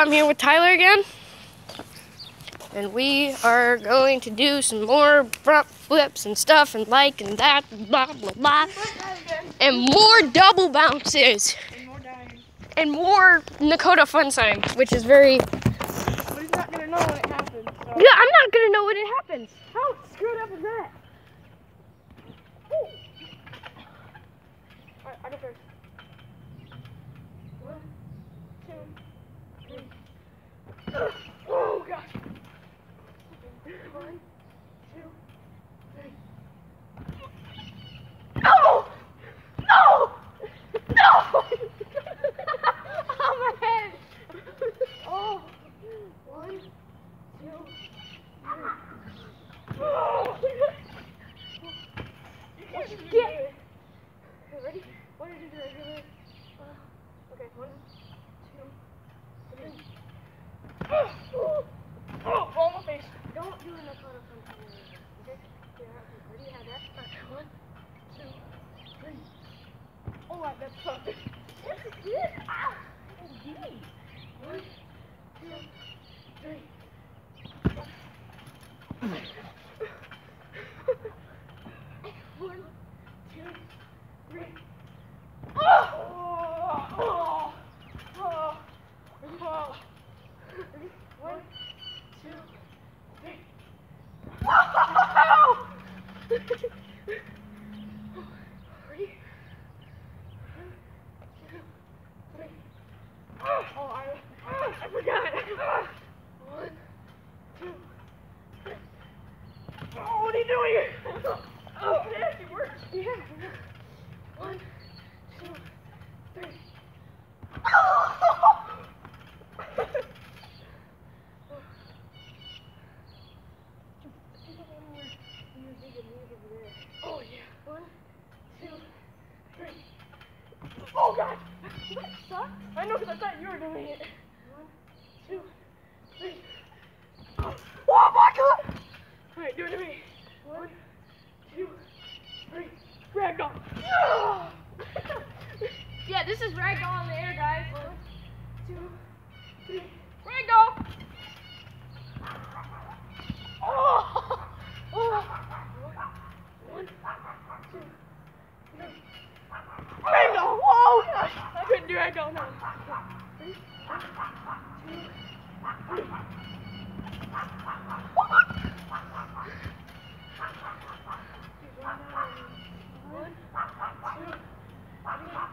I'm here with Tyler again. And we are going to do some more front flips and stuff and like and that and blah blah blah. And more double bounces. And more dying. And more Nakota fun sign, which is very... But he's not going to know when it happens. So. Yeah, I'm not going to know when it happens. How screwed up is that? Alright, I go first. 1, 2, 3. Oh gosh. 1, 2, 3. No! No! No! On my head! Oh. 1, 2, 3. Oh. Yeah. Okay, ready? What did you do? Okay, 1, 2, 3. Oh, all my face. Don't do enough on a front camera. Okay? Yeah, ready? Have that? Alright, 1, 2, 3. Oh, that sucked. Yes, it did. Ah! It did. 1, 2, 3. One, two, three. Oh! Oh! Oh! Oh! 1, 2, 3. Oh! Ready? 1, 2, 3. Oh, I forgot. 1, 2, 3. Oh, what are you doing? Oh, it actually works. Yeah. 1, 2, 3. Oh yeah. 1, 2, 3. Oh god. That sucked. I know, because I thought you were doing it. 1, 2, 3. Oh my god. All right, do it to me. 1, 2, 3. Ragdoll. Yeah, this is ragdoll in the air, guys. 1, 2, 3. Ragdoll! Oh! Oh! 1, 2, 3. Ragdoll! Whoa! I couldn't do ragdoll now. 3, 2, 3. One, two, three.